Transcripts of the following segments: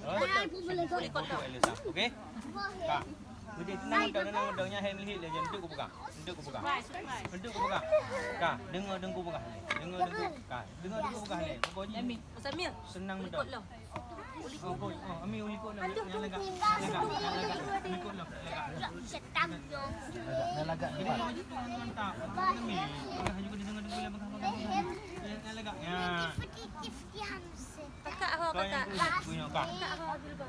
Boleh kot dah. Okey. Kak. Jadi tenang dah hai melihat le duduk ku pegang. Duduk ku pegang. Duduk ku pegang. Kak, dengar ku pegang. Dengar. Kak, dengar ku pegang le. Pokoknya Samir. senang mudah. Kot lah. Oh, Ami uli kot lah. Yang lagak. Uli kot lah. Lagak Ini mantap. Ami. Pegang juga dengar boleh pegang. Yang lagak. Ya. Kakak apa Kau yang kakak? punya kak. Kakak apa dulu?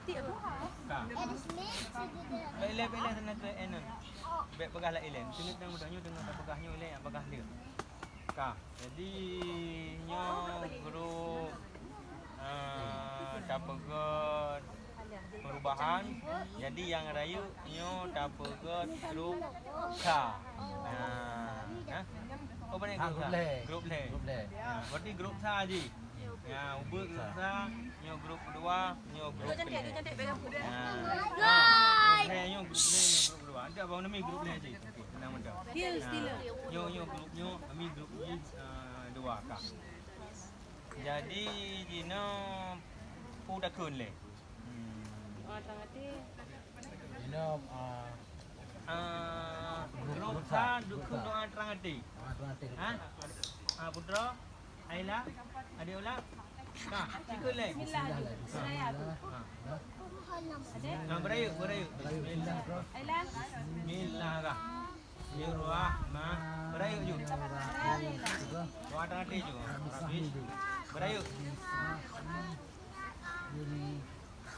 Tik apa? Kak. Baik sana ke Enon. Baik pegahlah Elen. Tengok mudahnya dengan tak pegahnya Elen yang pegah dia. Kak. Jadi nyo grup tapegot perubahan. Jadi yang rayu nyo tapegot grup K. Oh banyak grup le. Berarti grup sa je. Ya, ubah grup sa, nyo grup kedua, nyo grup. Duduk cantik pegang pun. Nyo grup kedua. Ada bang nama grup le je. Nama dah. Nyo grupnya, kami grup ni dua kak. Jadi Gino pu dah kun le. Grup sa dukun doa terang hati. Putra, Aila, Adiola. Kak, ikut le. Berayu. Bismillah kak. Bismillah. Berayu ju. Doa terang hati ju. Habis. Berayu.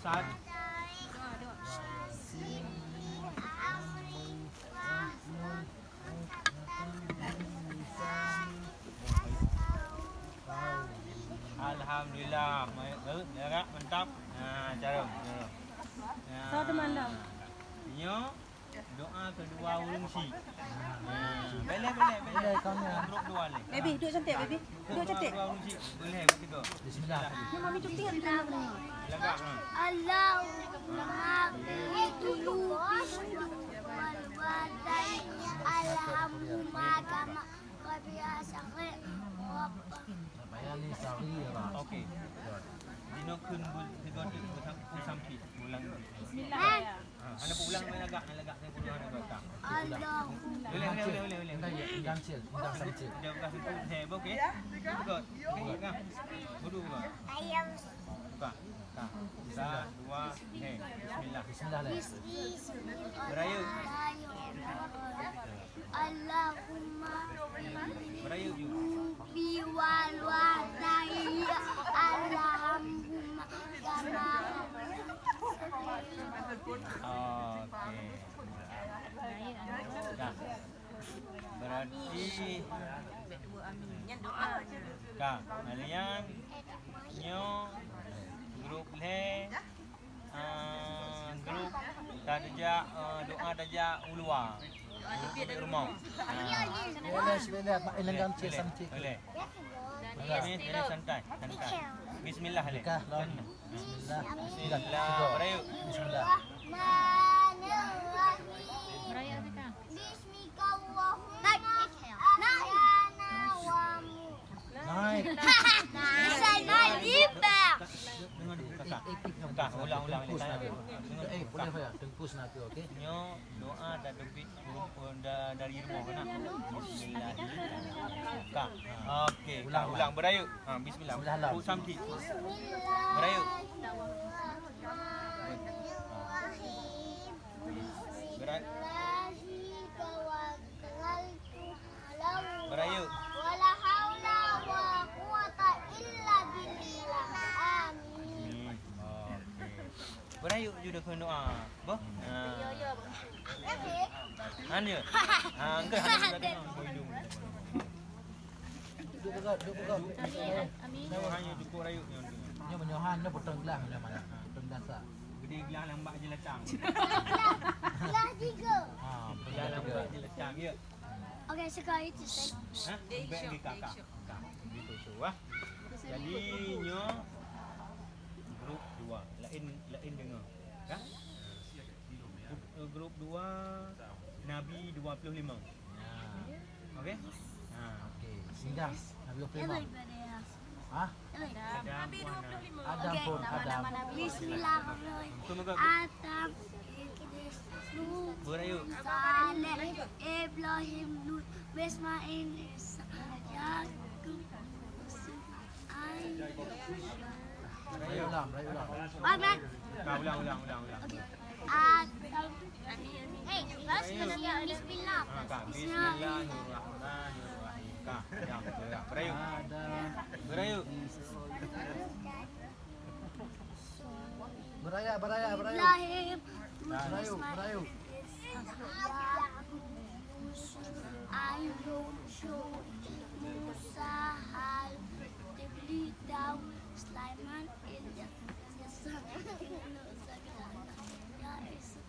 Sat. Alhamdulillah, baik, mantap. Jarum. Tahu di mana? Nyo doa kedua urungsi. Boleh. Grup dua le. Baby, duduk cantik baby. Duduk cantik. Dua urungsi. Boleh bertiga. Bismillah. Ni mami cuti kan dalam ni. Lagak. Allahumma qulu wal wadain alhamma kama qabiasa Bayani saghira. Okey. Dino kun dengan sampai ulang. Bismillah. Anda ulang main lagak saya punya ada kata. Allahumma Boleh. Indang samcil. Dia kasih tu saya okey. Betul. Okey kan. Bodoh buka. ayam Buka. Kak. 1 2 Bismillah. Bismillah. Berayu. Allahumma Berayu ju. biwal wadain alhamma kama Okey. Dah. Berarti Yang doa. Kak, kalian nyo grup le grup taja doa taja ulua. Di rumah. Bismillah. Indang samcil. Boleh. Ini santai. Bismillah le. Nikah lawan. Bismillah. Bismillah. Berayu. Bismillah. Bismillahirrahmanirrahim. Bismika Allahumma ahyana wa Naik. naik ibak. Dengar kakak. Kakak ulang. Boleh ya. Tengpus nanti okey. Nyo doa dan debit dari rumah kan. Bismillah. Kak. Okey. Ulang berayu. Bismillah. Ku samti. Berayu. Berat. Berayu. Wala haula wa quwata illa billah. Amin. Okey. Berayu juga kena doa. Boh? Okey. Anya. Engkau ada hidung. Duduk. Hanya cukup rayu yang tu. Nyo menyohan nyo potong gelang mana? Potong dasar. Gede gelang lambat je lecang. Belah tiga. Gelang lambat je lecang ya. Okey, sekarang itu saya. Ha? Baik di kakak. Gitu tu ah. Jadi nyo grup 2. Lain dengar. Kan? Grup 2 Nabi 25. Okey? Okey. Indang. Nabi 25. Hah? Adam Puan. Adam pun Adam. Bismillahirrahmanirrahim. Tunggu. Adam, Idris, Nuh, Berayu. Saleh, Ibrahim, Lut, Ismail, Isa, Yakub, Yusuf, Ayyub. Rayu ulang. Alright. Ulang. Adam. Hey, first Bismillah. Kak, Bismillahirrahmanirrahim. Kak, Adam. Berayu. Adam. Berayu. Beraya. Ibrahim, Berayu. Ayub, Syuaib, Musa, Hal, Iblis, Daud, Sulaiman, Ilyas, Yasa, Yunus, Ya Isa,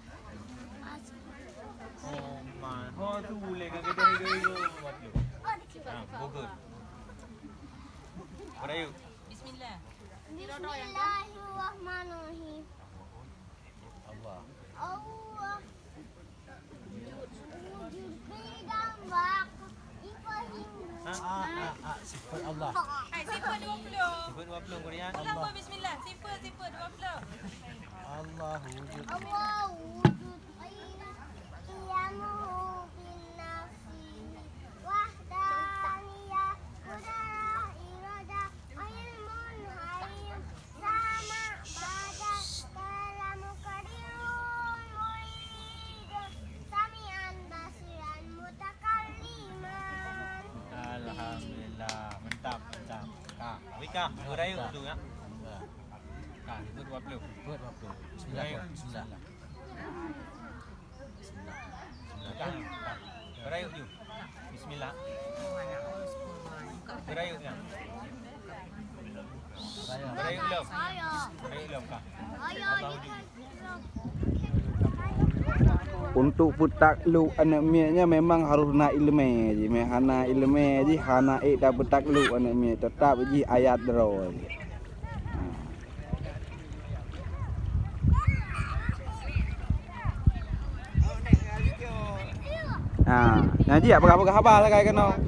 Oh man. Oh tu boleh kan kita hidup buat lu. Bogor. Berayu. Bismillah. Bismillahirrahmanirrahim. Allah. Allah wujud bidang waktu Ibrahim. Sifat Allah. Hai, sifat 20. Sebut 20 Korean. Ulang pun bismillah. Sifat 20. Allah wujud. Allah wujud qiyamuhu bin nafsihi wahdaniyah qudrah iradah ilmun halim sama badan kalamu qadirun murid sami'an basiran mutakalliman. Alhamdulillah. Mantap. Kak, Wika, berayu tu ya. Kak, sebut 20. Buat apa? Bismillah. Kak, berayu tu. Bismillah. Berayu ya. Berayu belum? Berayu belum Kak? Untuk petakluk anak miaknya memang harus nak ilmu je. Hana ilmu je, hana dak petakluk anak miak tetap je ayat dero je. Nanti apa khabar lah kai kena.